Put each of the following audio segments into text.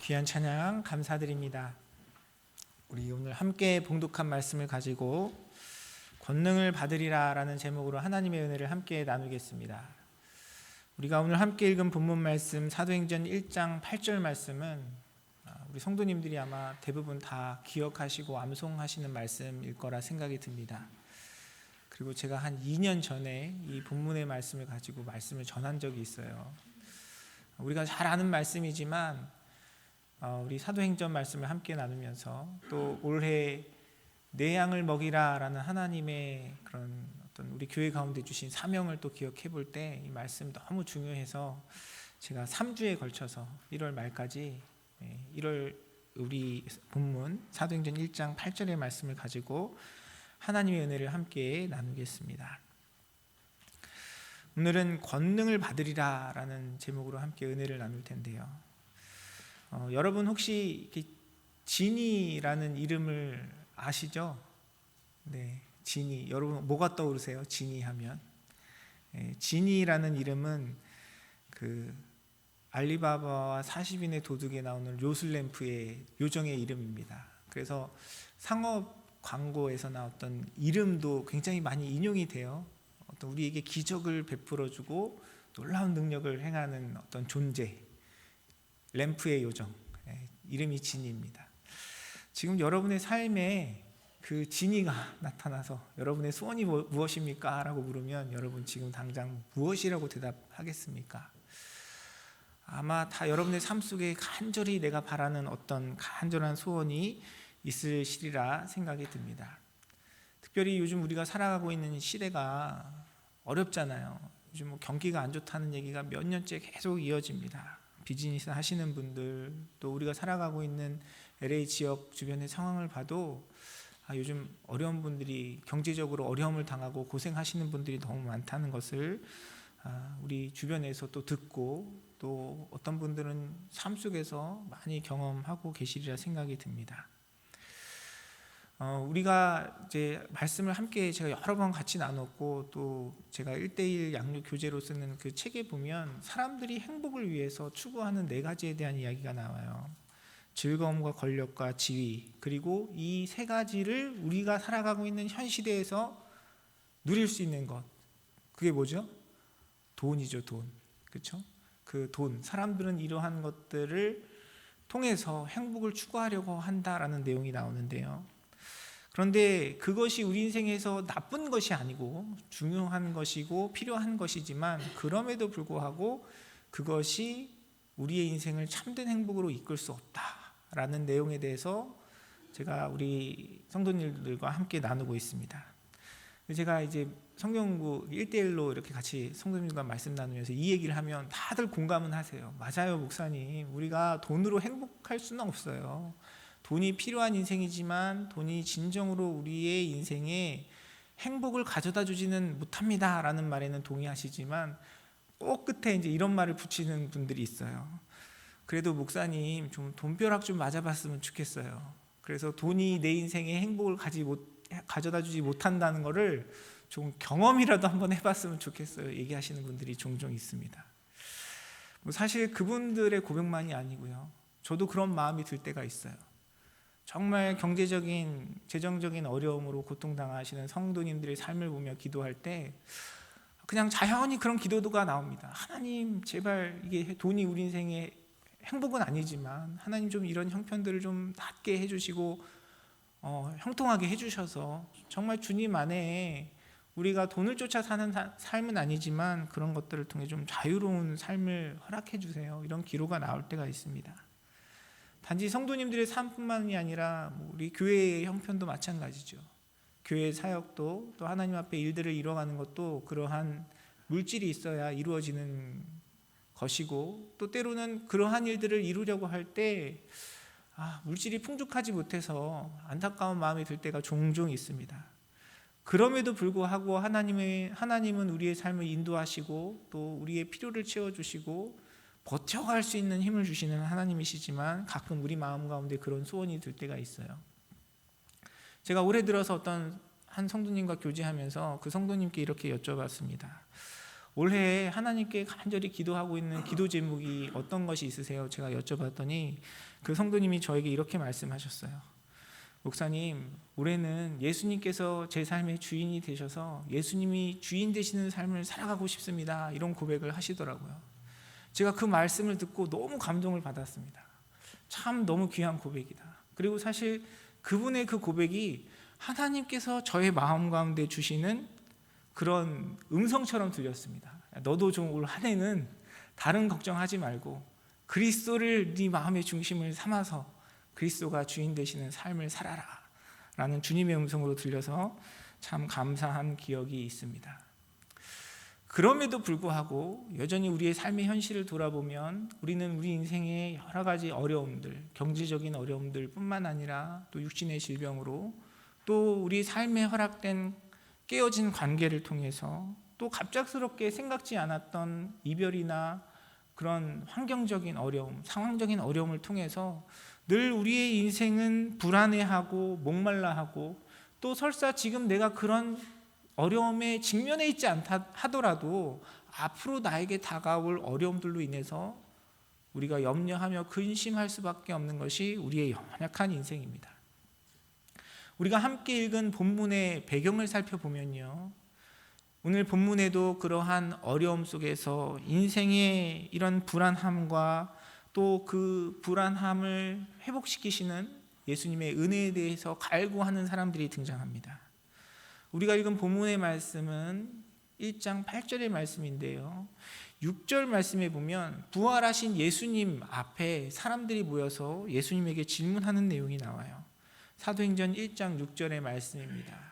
귀한 찬양 감사드립니다. 우리 오늘 함께 봉독한 말씀을 가지고 권능을 받으리라 라는 제목으로 하나님의 은혜를 함께 나누겠습니다. 우리가 오늘 함께 읽은 본문 말씀 사도행전 1장 8절 말씀은 우리 성도님들이 아마 대부분 다 기억하시고 암송하시는 말씀일 거라 생각이 듭니다. 그리고 제가 한 2년 전에 이 본문의 말씀을 가지고 말씀을 전한 적이 있어요. 우리가 잘 아는 말씀이지만 우리 사도행전 말씀을 함께 나누면서 또 올해 내 양을 먹이라 라는 하나님의 그런 어떤 우리 교회 가운데 주신 사명을 또 기억해 볼 때 이 말씀 너무 중요해서 제가 3주에 걸쳐서 1월 말까지 1월 우리 본문 사도행전 1장 8절의 말씀을 가지고 하나님의 은혜를 함께 나누겠습니다. 오늘은 권능을 받으리라 라는 제목으로 함께 은혜를 나눌 텐데요. 여러분 혹시 진이라는 이름을 아시죠? 네, 진이. 여러분 뭐가 떠오르세요? 진이 하면 진이라는 이름은 그 알리바바와 40인의 도둑에 나오는 요술램프의 요정의 이름입니다. 그래서 상업 광고에서 나왔던 이름도 굉장히 많이 인용이 돼요. 어떤 우리에게 기적을 베풀어주고 놀라운 능력을 행하는 어떤 존재, 램프의 요정, 이름이 진이입니다. 지금 여러분의 삶에 그 진이가 나타나서 여러분의 소원이 무엇입니까? 라고 물으면 여러분 지금 당장 무엇이라고 대답하겠습니까? 아마 다 여러분의 삶 속에 간절히 내가 바라는 어떤 간절한 소원이 있으시리라 생각이 듭니다. 특별히 요즘 우리가 살아가고 있는 시대가 어렵잖아요. 요즘 경기가 안 좋다는 얘기가 몇 년째 계속 이어집니다. 비즈니스 하시는 분들, 또 우리가 살아가고 있는 LA 지역 주변의 상황을 봐도 요즘 어려운 분들이 경제적으로 어려움을 당하고 고생하시는 분들이 너무 많다는 것을 우리 주변에서 또 듣고 또 어떤 분들은 삶 속에서 많이 경험하고 계시리라 생각이 듭니다. 우리가 이제 말씀을 함께 제가 여러 번 같이 나눴고 또 제가 1:1 양육 교재로 쓰는 그 책에 보면 사람들이 행복을 위해서 추구하는 4가지에 대한 이야기가 나와요. 즐거움과 권력과 지위, 그리고 이 3가지를 우리가 살아가고 있는 현 시대에서 누릴 수 있는 것, 그게 뭐죠? 돈이죠. 돈. 그렇죠? 그 돈, 사람들은 이러한 것들을 통해서 행복을 추구하려고 한다라는 내용이 나오는데요. 그런데 그것이 우리 인생에서 나쁜 것이 아니고 중요한 것이고 필요한 것이지만 그럼에도 불구하고 그것이 우리의 인생을 참된 행복으로 이끌 수 없다라는 내용에 대해서 제가 우리 성도님들과 함께 나누고 있습니다. 제가 이제 성경공부 1:1로 이렇게 같이 성도님들과 말씀 나누면서 이 얘기를 하면 다들 공감은 하세요. 맞아요, 목사님. 우리가 돈으로 행복할 수는 없어요. 돈이 필요한 인생이지만 돈이 진정으로 우리의 인생에 행복을 가져다 주지는 못합니다 라는 말에는 동의하시지만 꼭 끝에 이제 이런 말을 붙이는 분들이 있어요. 그래도 목사님 좀 돈벼락 좀 맞아봤으면 좋겠어요. 그래서 돈이 내 인생에 행복을 가져다 주지 못한다는 거를 좀 경험이라도 한번 해봤으면 좋겠어요 얘기하시는 분들이 종종 있습니다. 사실 그분들의 고백만이 아니고요, 저도 그런 마음이 들 때가 있어요. 정말 경제적인, 재정적인 어려움으로 고통당하시는 성도님들의 삶을 보며 기도할 때 그냥 자연히 그런 기도가 나옵니다. 하나님 제발 이게 돈이 우리 인생의 행복은 아니지만 하나님 좀 이런 형편들을 좀 낫게 해주시고 형통하게 해주셔서 정말 주님 안에 우리가 돈을 쫓아 사는 삶은 아니지만 그런 것들을 통해 좀 자유로운 삶을 허락해 주세요, 이런 기도가 나올 때가 있습니다. 단지 성도님들의 삶뿐만이 아니라 우리 교회의 형편도 마찬가지죠. 교회 사역도 또 하나님 앞에 일들을 이뤄가는 것도 그러한 물질이 있어야 이루어지는 것이고 또 때로는 그러한 일들을 이루려고 할 때 물질이 풍족하지 못해서 안타까운 마음이 들 때가 종종 있습니다. 그럼에도 불구하고 하나님은 우리의 삶을 인도하시고 또 우리의 필요를 채워주시고 버텨갈 수 있는 힘을 주시는 하나님이시지만 가끔 우리 마음 가운데 그런 소원이 들 때가 있어요. 제가 올해 들어서 어떤 한 성도님과 교제하면서 그 성도님께 이렇게 여쭤봤습니다. 올해 하나님께 간절히 기도하고 있는 기도 제목이 어떤 것이 있으세요? 제가 여쭤봤더니 그 성도님이 저에게 이렇게 말씀하셨어요. 목사님, 올해는 예수님께서 제 삶의 주인이 되셔서 예수님이 주인 되시는 삶을 살아가고 싶습니다. 이런 고백을 하시더라고요. 제가 그 말씀을 듣고 너무 감동을 받았습니다. 참 너무 귀한 고백이다. 그리고 사실 그분의 그 고백이 하나님께서 저의 마음 가운데 주시는 그런 음성처럼 들렸습니다. 너도 좀 올 한 해는 다른 걱정하지 말고 그리스도를 네 마음의 중심을 삼아서 그리스도가 주인 되시는 삶을 살아라 라는 주님의 음성으로 들려서 참 감사한 기억이 있습니다. 그럼에도 불구하고 여전히 우리의 삶의 현실을 돌아보면 우리는 우리 인생의 여러 가지 어려움들, 경제적인 어려움들 뿐만 아니라 또 육신의 질병으로 또 우리 삶에 허락된 깨어진 관계를 통해서 또 갑작스럽게 생각지 않았던 이별이나 그런 환경적인 어려움, 상황적인 어려움을 통해서 늘 우리의 인생은 불안해하고 목말라하고 또 설사 지금 내가 그런 어려움에 직면해 있지 않다 하더라도 앞으로 나에게 다가올 어려움들로 인해서 우리가 염려하며 근심할 수밖에 없는 것이 우리의 연약한 인생입니다. 우리가 함께 읽은 본문의 배경을 살펴보면요, 오늘 본문에도 그러한 어려움 속에서 인생의 이런 불안함과 또 그 불안함을 회복시키시는 예수님의 은혜에 대해서 갈구하는 사람들이 등장합니다. 우리가 읽은 본문의 말씀은 1장 8절의 말씀인데요, 6절 말씀에 보면 부활하신 예수님 앞에 사람들이 모여서 예수님에게 질문하는 내용이 나와요. 사도행전 1장 6절의 말씀입니다.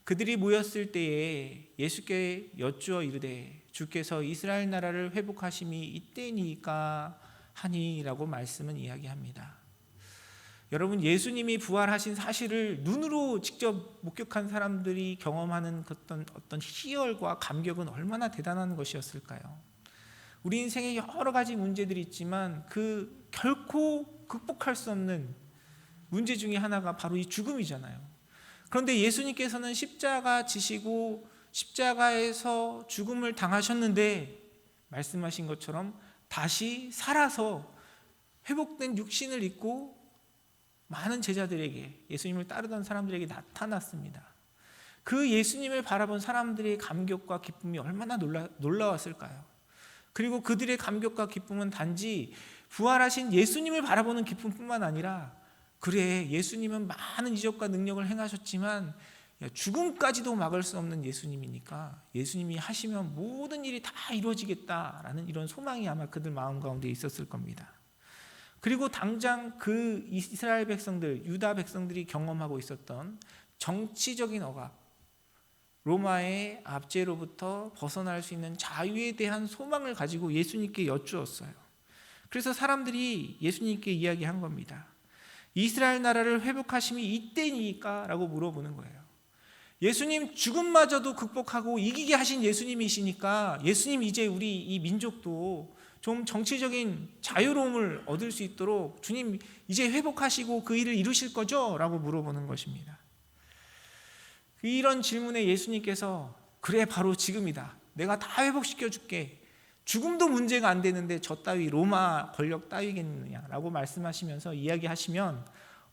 그들이 모였을 때에 예수께 여쭈어 이르되 주께서 이스라엘 나라를 회복하심이 이때니까 하니라고 말씀은 이야기합니다. 여러분, 예수님이 부활하신 사실을 눈으로 직접 목격한 사람들이 경험하는 어떤 희열과 감격은 얼마나 대단한 것이었을까요? 우리 인생에 여러 가지 문제들이 있지만 그 결코 극복할 수 없는 문제 중에 하나가 바로 이 죽음이잖아요. 그런데 예수님께서는 십자가 지시고 십자가에서 죽음을 당하셨는데 말씀하신 것처럼 다시 살아서 회복된 육신을 입고 많은 제자들에게, 예수님을 따르던 사람들에게 나타났습니다. 그 예수님을 바라본 사람들의 감격과 기쁨이 얼마나 놀라웠을까요? 그리고 그들의 감격과 기쁨은 단지 부활하신 예수님을 바라보는 기쁨뿐만 아니라, 그래, 예수님은 많은 이적과 능력을 행하셨지만 죽음까지도 막을 수 없는 예수님이니까 예수님이 하시면 모든 일이 다 이루어지겠다라는 이런 소망이 아마 그들 마음 가운데 있었을 겁니다. 그리고 당장 그 이스라엘 백성들, 유다 백성들이 경험하고 있었던 정치적인 억압, 로마의 압제로부터 벗어날 수 있는 자유에 대한 소망을 가지고 예수님께 여쭈었어요. 그래서 사람들이 예수님께 이야기한 겁니다. 이스라엘 나라를 회복하심이 이때니까? 라고 물어보는 거예요. 예수님 죽음마저도 극복하고 이기게 하신 예수님이시니까 예수님 이제 우리 이 민족도 좀 정치적인 자유로움을 얻을 수 있도록 주님 이제 회복하시고 그 일을 이루실 거죠? 라고 물어보는 것입니다. 이런 질문에 예수님께서 그래, 바로 지금이다. 내가 다 회복시켜 줄게. 죽음도 문제가 안 되는데 저 따위 로마 권력 따위겠느냐라고 말씀하시면서 이야기하시면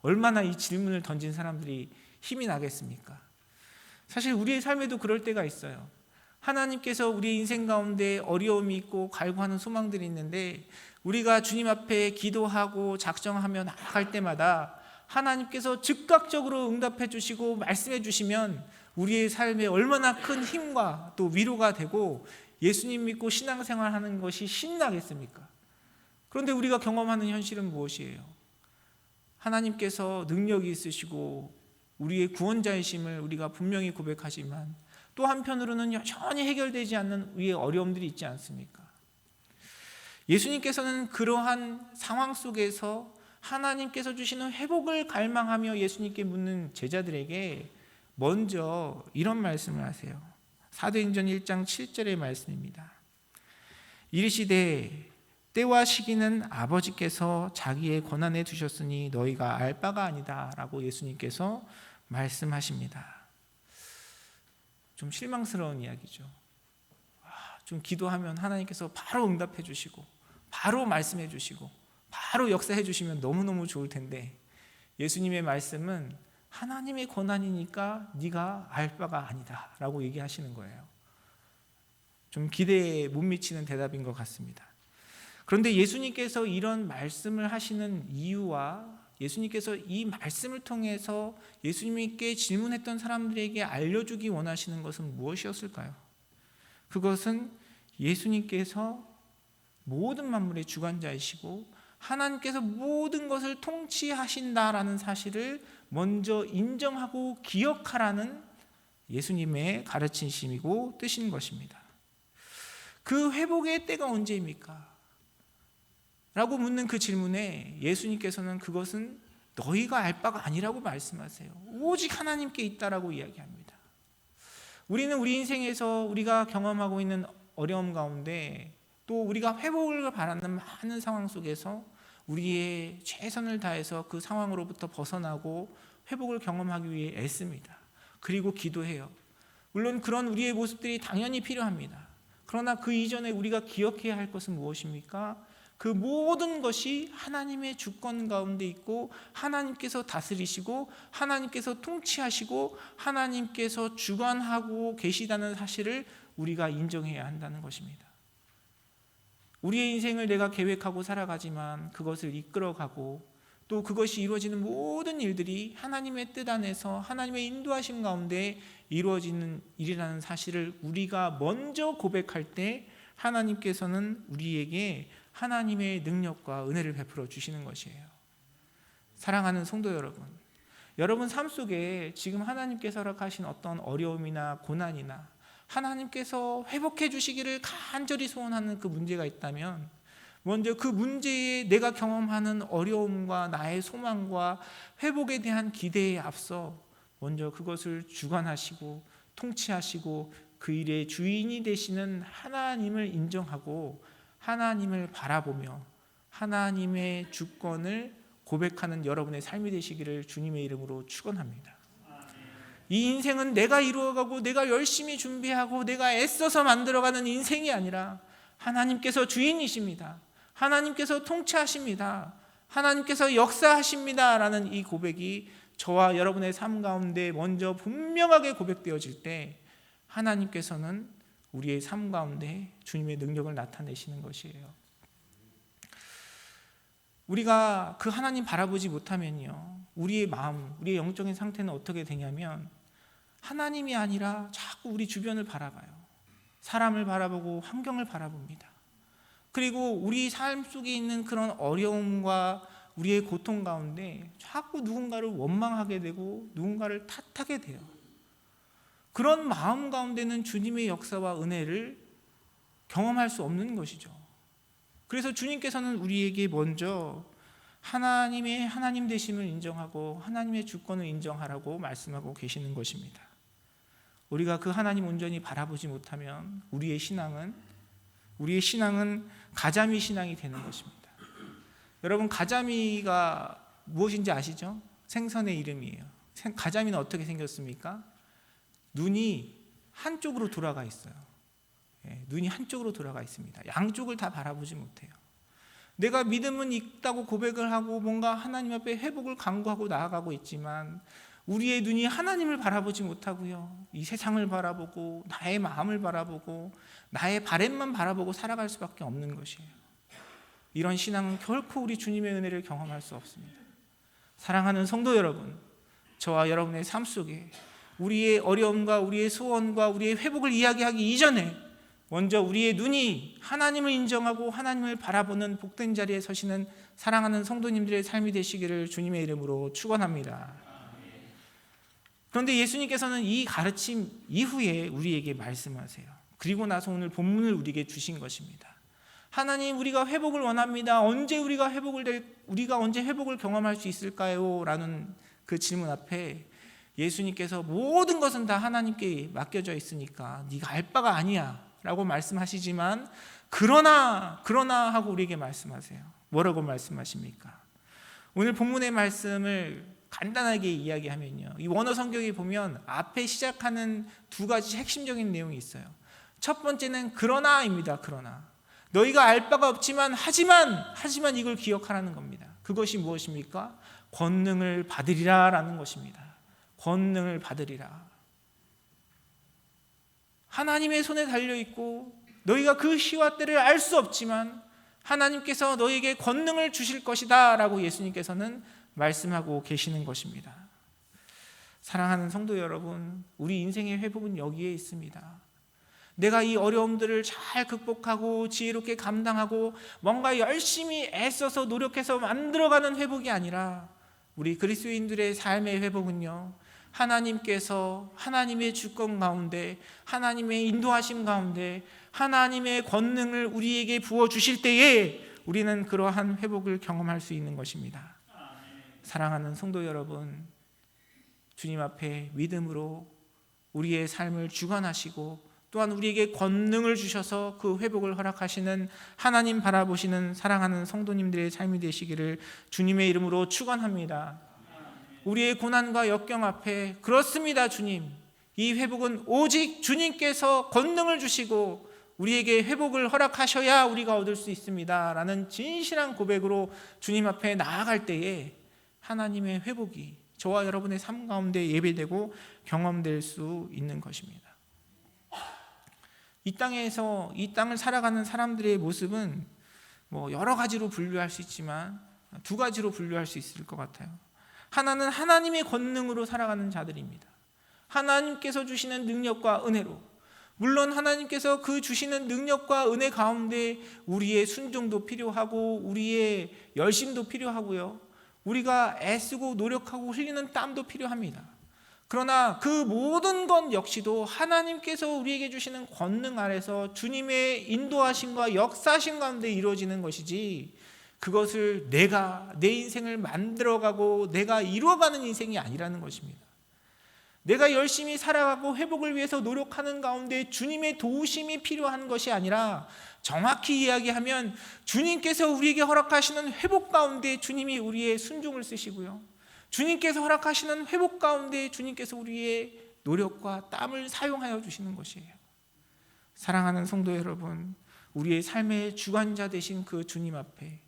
얼마나 이 질문을 던진 사람들이 힘이 나겠습니까? 사실 우리의 삶에도 그럴 때가 있어요. 하나님께서 우리 인생 가운데 어려움이 있고 갈구하는 소망들이 있는데 우리가 주님 앞에 기도하고 작정하며 나아갈 때마다 하나님께서 즉각적으로 응답해 주시고 말씀해 주시면 우리의 삶에 얼마나 큰 힘과 또 위로가 되고 예수님 믿고 신앙생활하는 것이 신나겠습니까? 그런데 우리가 경험하는 현실은 무엇이에요? 하나님께서 능력이 있으시고 우리의 구원자이심을 우리가 분명히 고백하지만 또 한편으로는 여전히 해결되지 않는 우리의 어려움들이 있지 않습니까? 예수님께서는 그러한 상황 속에서 하나님께서 주시는 회복을 갈망하며 예수님께 묻는 제자들에게 먼저 이런 말씀을 하세요. 사도행전 1장 7절의 말씀입니다. 이르시되 때와 시기는 아버지께서 자기의 권한에 두셨으니 너희가 알 바가 아니다 라고 예수님께서 말씀하십니다. 좀 실망스러운 이야기죠. 좀 기도하면 하나님께서 바로 응답해 주시고 바로 말씀해 주시고 바로 역사해 주시면 너무너무 좋을 텐데, 예수님의 말씀은 하나님의 권한이니까 네가 알 바가 아니다 라고 얘기하시는 거예요. 좀 기대에 못 미치는 대답인 것 같습니다. 그런데 예수님께서 이런 말씀을 하시는 이유와 예수님께서 이 말씀을 통해서 예수님께 질문했던 사람들에게 알려주기 원하시는 것은 무엇이었을까요? 그것은 예수님께서 모든 만물의 주관자이시고 하나님께서 모든 것을 통치하신다라는 사실을 먼저 인정하고 기억하라는 예수님의 가르치심이고 뜻인 것입니다. 그 회복의 때가 언제입니까? 라고 묻는 그 질문에 예수님께서는 그것은 너희가 알 바가 아니라고 말씀하세요. 오직 하나님께 있다라고 이야기합니다. 우리는 우리 인생에서 우리가 경험하고 있는 어려움 가운데 또 우리가 회복을 바라는 많은 상황 속에서 우리의 최선을 다해서 그 상황으로부터 벗어나고 회복을 경험하기 위해 애씁니다. 그리고 기도해요. 물론 그런 우리의 모습들이 당연히 필요합니다. 그러나 그 이전에 우리가 기억해야 할 것은 무엇입니까? 그 모든 것이 하나님의 주권 가운데 있고 하나님께서 다스리시고 하나님께서 통치하시고 하나님께서 주관하고 계시다는 사실을 우리가 인정해야 한다는 것입니다. 우리의 인생을 내가 계획하고 살아가지만 그것을 이끌어가고 또 그것이 이루어지는 모든 일들이 하나님의 뜻 안에서 하나님의 인도하심 가운데 이루어지는 일이라는 사실을 우리가 먼저 고백할 때 하나님께서는 우리에게 하나님의 능력과 은혜를 베풀어 주시는 것이에요. 사랑하는 성도 여러분, 여러분 삶 속에 지금 하나님께서 허락하신 어떤 어려움이나 고난이나 하나님께서 회복해 주시기를 간절히 소원하는 그 문제가 있다면 먼저 그 문제에 내가 경험하는 어려움과 나의 소망과 회복에 대한 기대에 앞서 먼저 그것을 주관하시고 통치하시고 그 일의 주인이 되시는 하나님을 인정하고 하나님을 바라보며 하나님의 주권을 고백하는 여러분의 삶이 되시기를 주님의 이름으로 축원합니다. 이 인생은 내가 이루어가고 내가 열심히 준비하고 내가 애써서 만들어가는 인생이 아니라 하나님께서 주인이십니다. 하나님께서 통치하십니다. 하나님께서 역사하십니다 라는 이 고백이 저와 여러분의 삶 가운데 먼저 분명하게 고백되어질 때 하나님께서는 우리의 삶 가운데 주님의 능력을 나타내시는 것이에요. 우리가 그 하나님 바라보지 못하면요, 우리의 마음, 우리의 영적인 상태는 어떻게 되냐면 하나님이 아니라 자꾸 우리 주변을 바라봐요. 사람을 바라보고 환경을 바라봅니다. 그리고 우리 삶 속에 있는 그런 어려움과 우리의 고통 가운데 자꾸 누군가를 원망하게 되고 누군가를 탓하게 돼요. 그런 마음 가운데는 주님의 역사와 은혜를 경험할 수 없는 것이죠. 그래서 주님께서는 우리에게 먼저 하나님의 하나님 되심을 인정하고 하나님의 주권을 인정하라고 말씀하고 계시는 것입니다. 우리가 그 하나님 온전히 바라보지 못하면 우리의 신앙은 가자미 신앙이 되는 것입니다. 여러분, 가자미가 무엇인지 아시죠? 생선의 이름이에요. 가자미는 어떻게 생겼습니까? 눈이 한쪽으로 돌아가 있어요. 눈이 한쪽으로 돌아가 있습니다. 양쪽을 다 바라보지 못해요. 내가 믿음은 있다고 고백을 하고 뭔가 하나님 앞에 회복을 간구하고 나아가고 있지만 우리의 눈이 하나님을 바라보지 못하고요, 이 세상을 바라보고 나의 마음을 바라보고 나의 바램만 바라보고 살아갈 수밖에 없는 것이에요. 이런 신앙은 결코 우리 주님의 은혜를 경험할 수 없습니다. 사랑하는 성도 여러분, 저와 여러분의 삶 속에 우리의 어려움과 우리의 소원과 우리의 회복을 이야기하기 이전에 먼저 우리의 눈이 하나님을 인정하고 하나님을 바라보는 복된 자리에 서시는 사랑하는 성도님들의 삶이 되시기를 주님의 이름으로 축원합니다. 그런데 예수님께서는 이 가르침 이후에 우리에게 말씀하세요. 그리고 나서 오늘 본문을 우리에게 주신 것입니다. 하나님, 우리가 회복을 원합니다. 우리가 언제 회복을 경험할 수 있을까요? 라는 그 질문 앞에 예수님께서 모든 것은 다 하나님께 맡겨져 있으니까 네가 알 바가 아니야 라고 말씀하시지만 그러나 하고 우리에게 말씀하세요. 뭐라고 말씀하십니까? 오늘 본문의 말씀을 간단하게 이야기하면요, 이 원어 성경에 보면 앞에 시작하는 두 가지 핵심적인 내용이 있어요. 첫 번째는 그러나입니다. 그러나 너희가 알 바가 없지만 하지만 이걸 기억하라는 겁니다. 그것이 무엇입니까? 권능을 받으리라라는 것입니다. 권능을 받으리라. 하나님의 손에 달려있고 너희가 그 시와 때를 알 수 없지만 하나님께서 너희에게 권능을 주실 것이다 라고 예수님께서는 말씀하고 계시는 것입니다. 사랑하는 성도 여러분, 우리 인생의 회복은 여기에 있습니다. 내가 이 어려움들을 잘 극복하고 지혜롭게 감당하고 뭔가 열심히 애써서 노력해서 만들어가는 회복이 아니라 우리 그리스도인들의 삶의 회복은요, 하나님께서 하나님의 주권 가운데, 하나님의 인도하심 가운데 하나님의 권능을 우리에게 부어주실 때에 우리는 그러한 회복을 경험할 수 있는 것입니다. 사랑하는 성도 여러분, 주님 앞에 믿음으로 우리의 삶을 주관하시고 또한 우리에게 권능을 주셔서 그 회복을 허락하시는 하나님 바라보시는 사랑하는 성도님들의 삶이 되시기를 주님의 이름으로 축원합니다. 우리의 고난과 역경 앞에 그렇습니다. 주님, 이 회복은 오직 주님께서 권능을 주시고 우리에게 회복을 허락하셔야 우리가 얻을 수 있습니다 라는 진실한 고백으로 주님 앞에 나아갈 때에 하나님의 회복이 저와 여러분의 삶 가운데 예배되고 경험될 수 있는 것입니다. 이 땅에서 이 땅을 살아가는 사람들의 모습은 여러 가지로 분류할 수 있지만 두 가지로 분류할 수 있을 것 같아요. 하나는 하나님의 권능으로 살아가는 자들입니다. 하나님께서 주시는 능력과 은혜로, 물론 하나님께서 그 주시는 능력과 은혜 가운데 우리의 순종도 필요하고 우리의 열심도 필요하고요, 우리가 애쓰고 노력하고 흘리는 땀도 필요합니다. 그러나 그 모든 것 역시도 하나님께서 우리에게 주시는 권능 아래서 주님의 인도하심과 역사하심 가운데 이루어지는 것이지, 그것을 내가 내 인생을 만들어가고 내가 이루어가는 인생이 아니라는 것입니다. 내가 열심히 살아가고 회복을 위해서 노력하는 가운데 주님의 도우심이 필요한 것이 아니라, 정확히 이야기하면 주님께서 우리에게 허락하시는 회복 가운데 주님이 우리의 순종을 쓰시고요, 주님께서 허락하시는 회복 가운데 주님께서 우리의 노력과 땀을 사용하여 주시는 것이에요. 사랑하는 성도 여러분, 우리의 삶의 주관자 되신 그 주님 앞에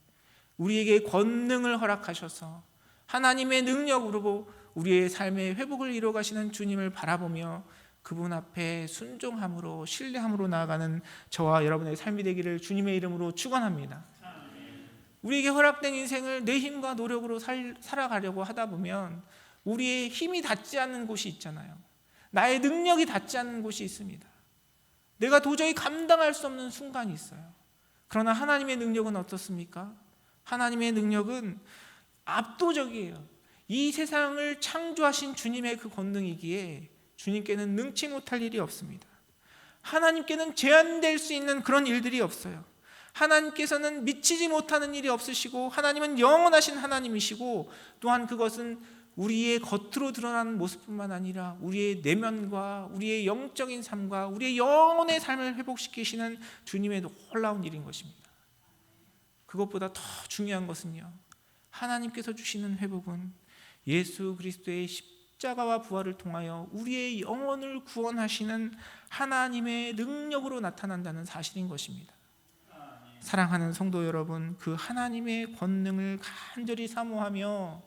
우리에게 권능을 허락하셔서 하나님의 능력으로 우리의 삶의 회복을 이루어가시는 주님을 바라보며 그분 앞에 순종함으로 신뢰함으로 나아가는 저와 여러분의 삶이 되기를 주님의 이름으로 축원합니다. 우리에게 허락된 인생을 내 힘과 노력으로 살아가려고 하다 보면 우리의 힘이 닿지 않는 곳이 있잖아요. 나의 능력이 닿지 않는 곳이 있습니다. 내가 도저히 감당할 수 없는 순간이 있어요. 그러나 하나님의 능력은 어떻습니까? 하나님의 능력은 압도적이에요. 이 세상을 창조하신 주님의 그 권능이기에 주님께는 능치 못할 일이 없습니다. 하나님께는 제한될 수 있는 그런 일들이 없어요. 하나님께서는 미치지 못하는 일이 없으시고 하나님은 영원하신 하나님이시고, 또한 그것은 우리의 겉으로 드러나는 모습뿐만 아니라 우리의 내면과 우리의 영적인 삶과 우리의 영혼의 삶을 회복시키시는 주님의 놀라운 일인 것입니다. 그것보다 더 중요한 것은요, 하나님께서 주시는 회복은 예수 그리스도의 십자가와 부활을 통하여 우리의 영혼을 구원하시는 하나님의 능력으로 나타난다는 사실인 것입니다. 사랑하는 성도 여러분, 그 하나님의 권능을 간절히 사모하며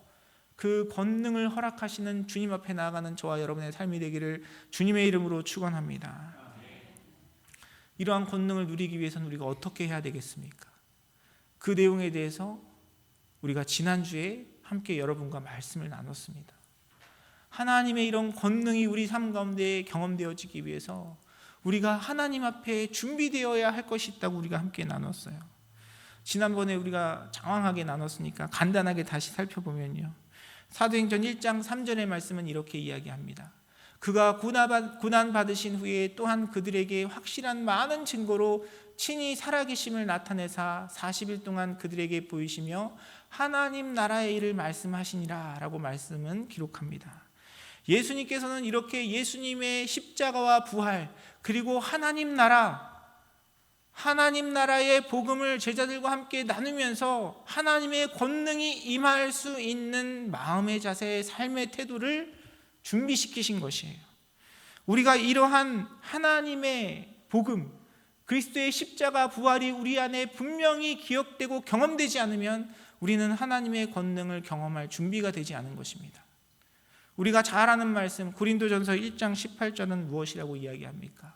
그 권능을 허락하시는 주님 앞에 나아가는 저와 여러분의 삶이 되기를 주님의 이름으로 축원합니다. 이러한 권능을 누리기 위해서는 우리가 어떻게 해야 되겠습니까? 그 내용에 대해서 우리가 지난주에 함께 여러분과 말씀을 나눴습니다. 하나님의 이런 권능이 우리 삶 가운데 경험되어지기 위해서 우리가 하나님 앞에 준비되어야 할 것이 있다고 우리가 함께 나눴어요. 지난번에 우리가 장황하게 나눴으니까 간단하게 다시 살펴보면요, 사도행전 1장 3절의 말씀은 이렇게 이야기합니다. 그가 고난 받으신 후에 또한 그들에게 확실한 많은 증거로 친히 살아계심을 나타내사 40일 동안 그들에게 보이시며 하나님 나라의 일을 말씀하시니라 라고 말씀은 기록합니다. 예수님께서는 이렇게 예수님의 십자가와 부활, 그리고 하나님 나라의 복음을 제자들과 함께 나누면서 하나님의 권능이 임할 수 있는 마음의 자세, 삶의 태도를 준비시키신 것이에요. 우리가 이러한 하나님의 복음, 그리스도의 십자가 부활이 우리 안에 분명히 기억되고 경험되지 않으면 우리는 하나님의 권능을 경험할 준비가 되지 않은 것입니다. 우리가 잘 아는 말씀 고린도전서 1장 18절은 무엇이라고 이야기합니까?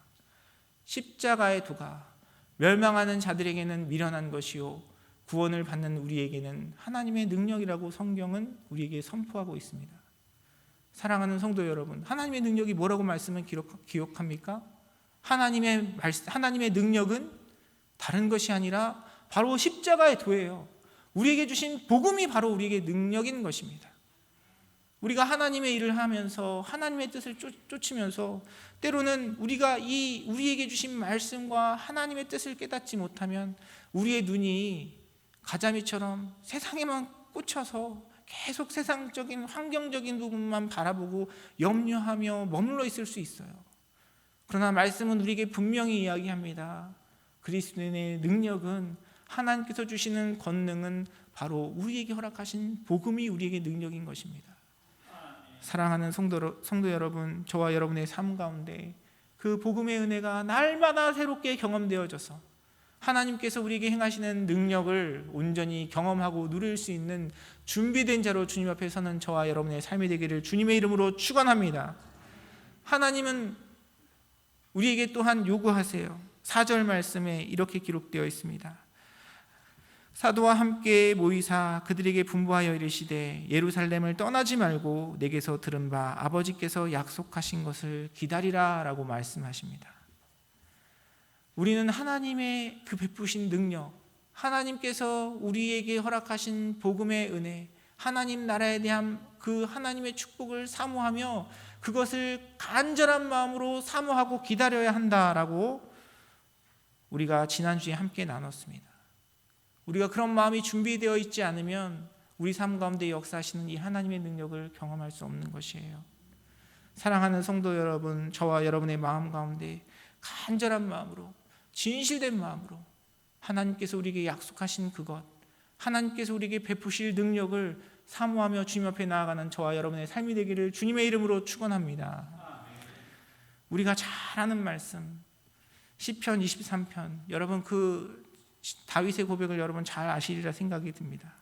십자가의 도가 멸망하는 자들에게는 미련한 것이요 구원을 받는 우리에게는 하나님의 능력이라고 성경은 우리에게 선포하고 있습니다. 사랑하는 성도 여러분, 하나님의 능력이 뭐라고 말씀을 기억합니까? 하나님의 능력은 다른 것이 아니라 바로 십자가의 도예요. 우리에게 주신 복음이 바로 우리에게 능력인 것입니다. 우리가 하나님의 일을 하면서 하나님의 뜻을 쫓으면서 때로는 우리가 우리에게 주신 말씀과 하나님의 뜻을 깨닫지 못하면 우리의 눈이 가자미처럼 세상에만 꽂혀서 계속 세상적인 환경적인 부분만 바라보고 염려하며 머물러 있을 수 있어요. 그러나 말씀은 우리에게 분명히 이야기합니다. 그리스도의 능력은, 하나님께서 주시는 권능은 바로 우리에게 허락하신 복음이 우리에게 능력인 것입니다. 사랑하는 성도 여러분, 저와 여러분의 삶 가운데 그 복음의 은혜가 날마다 새롭게 경험되어져서 하나님께서 우리에게 행하시는 능력을 온전히 경험하고 누릴 수 있는 준비된 자로 주님 앞에 서는 저와 여러분의 삶이 되기를 주님의 이름으로 축원합니다. 하나님은 우리에게 또한 요구하세요. 4절 말씀에 이렇게 기록되어 있습니다. 사도와 함께 모이사 그들에게 분부하여 이르시되 예루살렘을 떠나지 말고 내게서 들은 바 아버지께서 약속하신 것을 기다리라 라고 말씀하십니다. 우리는 하나님의 그 베푸신 능력, 하나님께서 우리에게 허락하신 복음의 은혜, 하나님 나라에 대한 그 하나님의 축복을 사모하며 그것을 간절한 마음으로 사모하고 기다려야 한다라고 우리가 지난주에 함께 나눴습니다. 우리가 그런 마음이 준비되어 있지 않으면 우리 삶 가운데 역사하시는 이 하나님의 능력을 경험할 수 없는 것이에요. 사랑하는 성도 여러분, 저와 여러분의 마음 가운데 간절한 마음으로, 진실된 마음으로 하나님께서 우리에게 약속하신 그것, 하나님께서 우리에게 베푸실 능력을 사모하며 주님 앞에 나아가는 저와 여러분의 삶이 되기를 주님의 이름으로 축원합니다. 우리가 잘 아는 말씀 시편 23편, 여러분 그 다윗의 고백을 여러분 잘 아시리라 생각이 듭니다.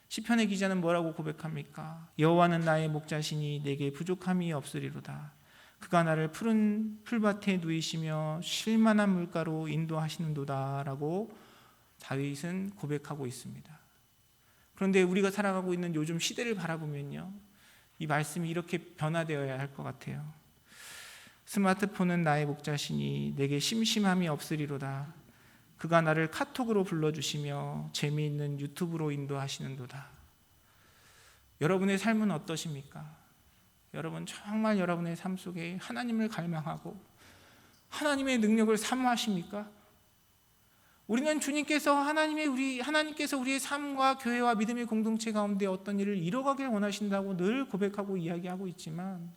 시편의 기자는 뭐라고 고백합니까? 여호와는 나의 목자시니 내게 부족함이 없으리로다. 그가 나를 푸른 풀밭에 누이시며 쉴만한 물가로 인도하시는도다 라고 다윗은 고백하고 있습니다. 그런데 우리가 살아가고 있는 요즘 시대를 바라보면요, 이 말씀이 이렇게 변화되어야 할 것 같아요. 스마트폰은 나의 목자시니 내게 심심함이 없으리로다. 그가 나를 카톡으로 불러주시며 재미있는 유튜브로 인도하시는도다. 여러분의 삶은 어떠십니까? 여러분 정말 여러분의 삶 속에 하나님을 갈망하고 하나님의 능력을 사모하십니까? 우리는 하나님께서 우리의 삶과 교회와 믿음의 공동체 가운데 어떤 일을 이뤄가길 원하신다고 늘 고백하고 이야기하고 있지만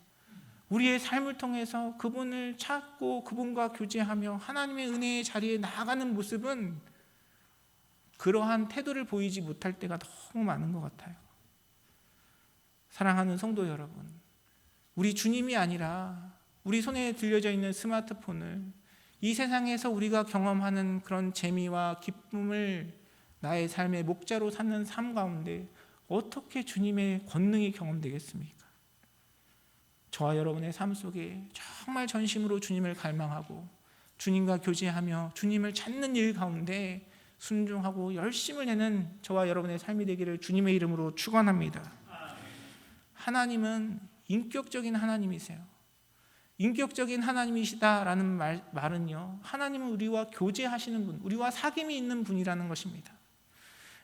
우리의 삶을 통해서 그분을 찾고 그분과 교제하며 하나님의 은혜의 자리에 나아가는 모습은 그러한 태도를 보이지 못할 때가 너무 많은 것 같아요. 사랑하는 성도 여러분, 우리 주님이 아니라 우리 손에 들려져 있는 스마트폰을 이 세상에서 우리가 경험하는 그런 재미와 기쁨을 나의 삶의 목자로 삼는 삶 가운데 어떻게 주님의 권능이 경험되겠습니까? 저와 여러분의 삶 속에 정말 전심으로 주님을 갈망하고 주님과 교제하며 주님을 찾는 일 가운데 순종하고 열심을 내는 저와 여러분의 삶이 되기를 주님의 이름으로 축원합니다. 하나님은 인격적인 하나님이세요. 인격적인 하나님이시다라는 말은요, 하나님은 우리와 교제하시는 분, 우리와 사귐이 있는 분이라는 것입니다.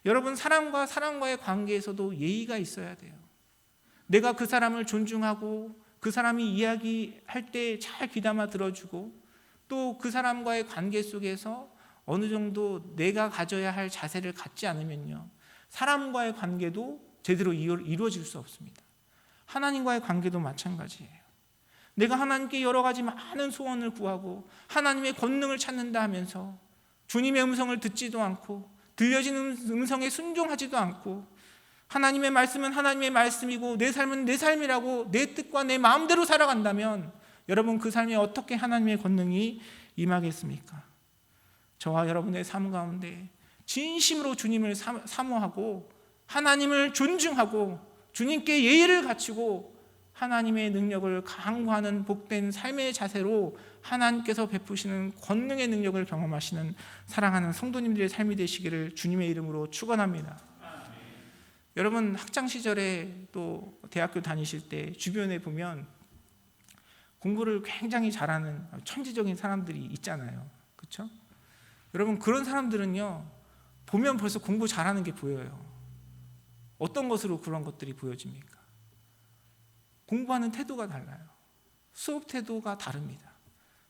여러분, 사람과의 관계에서도 예의가 있어야 돼요. 내가 그 사람을 존중하고 그 사람이 이야기할 때 잘 귀담아 들어주고 또 그 사람과의 관계 속에서 어느 정도 내가 가져야 할 자세를 갖지 않으면요, 사람과의 관계도 제대로 이루어질 수 없습니다. 하나님과의 관계도 마찬가지예요. 내가 하나님께 여러 가지 많은 소원을 구하고 하나님의 권능을 찾는다 하면서 주님의 음성을 듣지도 않고 들려지는 음성에 순종하지도 않고 하나님의 말씀은 하나님의 말씀이고 내 삶은 내 삶이라고 내 뜻과 내 마음대로 살아간다면 여러분 그 삶에 어떻게 하나님의 권능이 임하겠습니까? 저와 여러분의 삶 가운데 진심으로 주님을 사모하고 하나님을 존중하고 주님께 예의를 갖추고 하나님의 능력을 강구하는 복된 삶의 자세로 하나님께서 베푸시는 권능의 능력을 경험하시는 사랑하는 성도님들의 삶이 되시기를 주님의 이름으로 축원합니다. 여러분 학창 시절에 또 대학교 다니실 때 주변에 보면 공부를 굉장히 잘하는 천재적인 사람들이 있잖아요. 그렇죠? 여러분 그런 사람들은요 보면 벌써 공부 잘하는 게 보여요. 어떤 것으로 그런 것들이 보여집니까? 공부하는 태도가 달라요. 수업 태도가 다릅니다.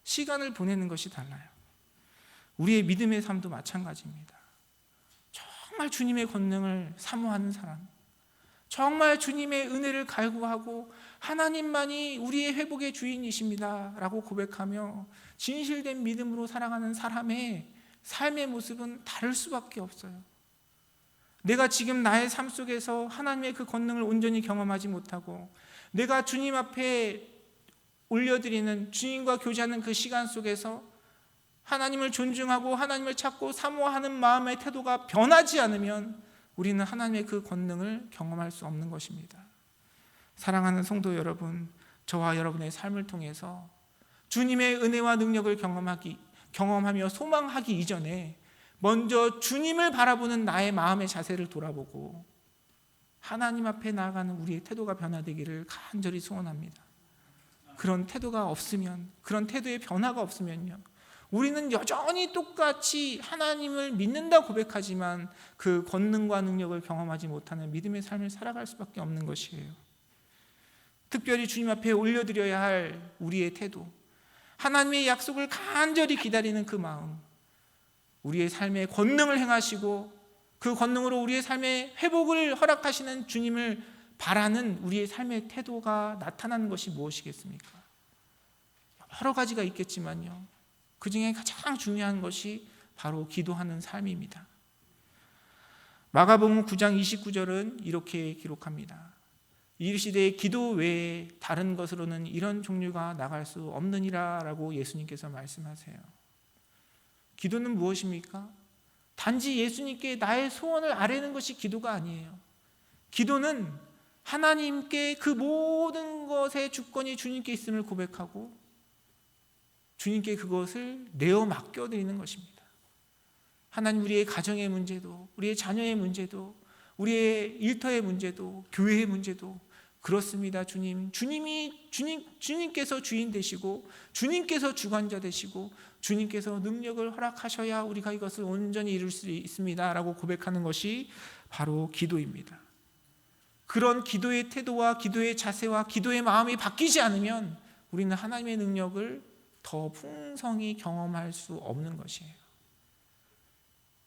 시간을 보내는 것이 달라요. 우리의 믿음의 삶도 마찬가지입니다. 정말 주님의 권능을 사모하는 사람, 정말 주님의 은혜를 갈구하고 하나님만이 우리의 회복의 주인이십니다 라고 고백하며 진실된 믿음으로 살아가는 사람의 삶의 모습은 다를 수밖에 없어요. 내가 지금 나의 삶 속에서 하나님의 그 권능을 온전히 경험하지 못하고 내가 주님 앞에 올려드리는 주님과 교제하는 그 시간 속에서 하나님을 존중하고 하나님을 찾고 사모하는 마음의 태도가 변하지 않으면 우리는 하나님의 그 권능을 경험할 수 없는 것입니다. 사랑하는 성도 여러분, 저와 여러분의 삶을 통해서 주님의 은혜와 능력을 경험하며 소망하기 이전에 먼저 주님을 바라보는 나의 마음의 자세를 돌아보고 하나님 앞에 나아가는 우리의 태도가 변화되기를 간절히 소원합니다. 그런 태도가 없으면, 그런 태도의 변화가 없으면요, 우리는 여전히 똑같이 하나님을 믿는다 고백하지만 그 권능과 능력을 경험하지 못하는 믿음의 삶을 살아갈 수밖에 없는 것이에요. 특별히 주님 앞에 올려드려야 할 우리의 태도, 하나님의 약속을 간절히 기다리는 그 마음, 우리의 삶에 권능을 행하시고 그 권능으로 우리의 삶의 회복을 허락하시는 주님을 바라는 우리의 삶의 태도가 나타나는 것이 무엇이겠습니까? 여러 가지가 있겠지만요, 그 중에 가장 중요한 것이 바로 기도하는 삶입니다. 마가복음 9장 29절은 이렇게 기록합니다. 이 시대에 기도 외에 다른 것으로는 이런 종류가 나갈 수 없느니라 라고 예수님께서 말씀하세요. 기도는 무엇입니까? 단지 예수님께 나의 소원을 아뢰는 것이 기도가 아니에요. 기도는 하나님께 그 모든 것의 주권이 주님께 있음을 고백하고 주님께 그것을 내어 맡겨드리는 것입니다. 하나님, 우리의 가정의 문제도, 우리의 자녀의 문제도, 우리의 일터의 문제도, 교회의 문제도 그렇습니다. 주님께서 주인 되시고 주님께서 주관자 되시고 주님께서 능력을 허락하셔야 우리가 이것을 온전히 이룰 수 있습니다 라고 고백하는 것이 바로 기도입니다. 그런 기도의 태도와 기도의 자세와 기도의 마음이 바뀌지 않으면 우리는 하나님의 능력을 더 풍성히 경험할 수 없는 것이에요.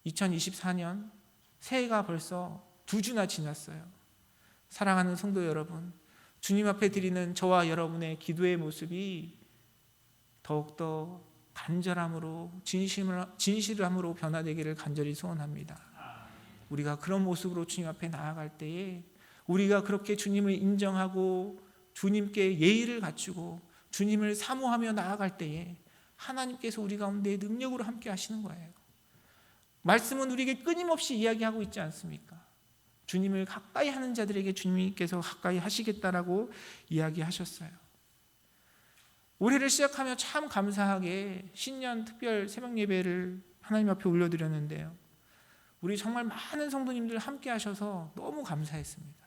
2024년 새해가 벌써 2주나 지났어요. 사랑하는 성도 여러분, 주님 앞에 드리는 저와 여러분의 기도의 모습이 더욱더 간절함으로 진실함으로 변화되기를 간절히 소원합니다. 우리가 그런 모습으로 주님 앞에 나아갈 때에 우리가 그렇게 주님을 인정하고 주님께 예의를 갖추고 주님을 사모하며 나아갈 때에 하나님께서 우리 가운데 능력으로 함께 하시는 거예요. 말씀은 우리에게 끊임없이 이야기하고 있지 않습니까? 주님을 가까이 하는 자들에게 주님께서 가까이 하시겠다라고 이야기하셨어요. 올해를 시작하며 참 감사하게 신년 특별 새벽 예배를 하나님 앞에 올려드렸는데요, 우리 정말 많은 성도님들 함께 하셔서 너무 감사했습니다.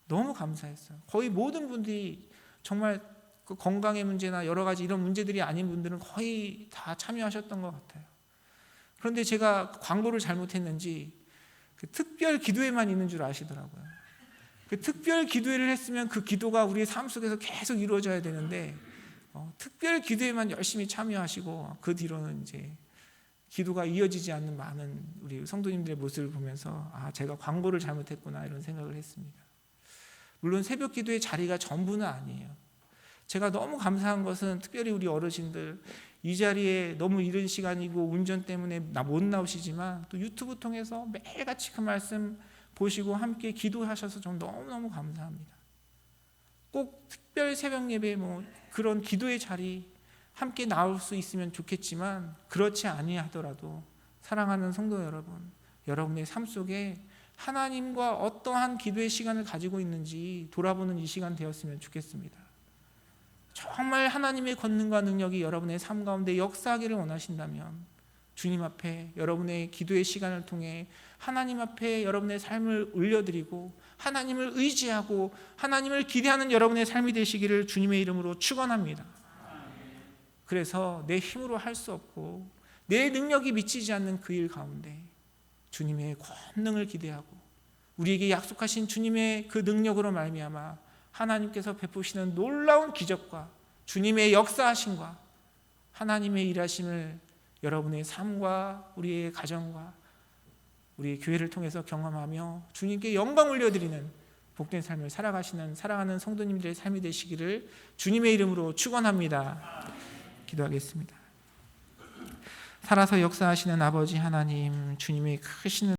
너무 감사했어요. 거의 모든 분들이 정말 그 건강의 문제나 여러 가지 이런 문제들이 아닌 분들은 거의 다 참여하셨던 것 같아요. 그런데 제가 광고를 잘못했는지 그 특별 기도회만 있는 줄 아시더라고요. 그 특별 기도회를 했으면 그 기도가 우리의 삶 속에서 계속 이루어져야 되는데 특별 기도회만 열심히 참여하시고 그 뒤로는 이제 기도가 이어지지 않는 많은 우리 성도님들의 모습을 보면서 제가 광고를 잘못했구나 이런 생각을 했습니다. 물론 새벽 기도의 자리가 전부는 아니에요. 제가 너무 감사한 것은 특별히 우리 어르신들 이 자리에 너무 이른 시간이고 운전 때문에 못 나오시지만 또 유튜브 통해서 매일같이 그 말씀 보시고 함께 기도하셔서 좀 너무너무 감사합니다. 꼭 특별 새벽 예배 그런 기도의 자리 함께 나올 수 있으면 좋겠지만 그렇지 아니하더라도 사랑하는 성도 여러분, 여러분의 삶 속에 하나님과 어떠한 기도의 시간을 가지고 있는지 돌아보는 이 시간 되었으면 좋겠습니다. 정말 하나님의 권능과 능력이 여러분의 삶 가운데 역사하기를 원하신다면 주님 앞에 여러분의 기도의 시간을 통해 하나님 앞에 여러분의 삶을 올려드리고 하나님을 의지하고 하나님을 기대하는 여러분의 삶이 되시기를 주님의 이름으로 축원합니다. 그래서 내 힘으로 할 수 없고 내 능력이 미치지 않는 그 일 가운데 주님의 권능을 기대하고 우리에게 약속하신 주님의 그 능력으로 말미암아 하나님께서 베푸시는 놀라운 기적과 주님의 역사하심과 하나님의 일하심을 여러분의 삶과 우리의 가정과 우리 교회를 통해서 경험하며 주님께 영광 올려드리는 복된 삶을 살아가시는 사랑하는 성도님들의 삶이 되시기를 주님의 이름으로 축원합니다. 기도하겠습니다. 살아서 역사하시는 아버지 하나님, 주님의 크신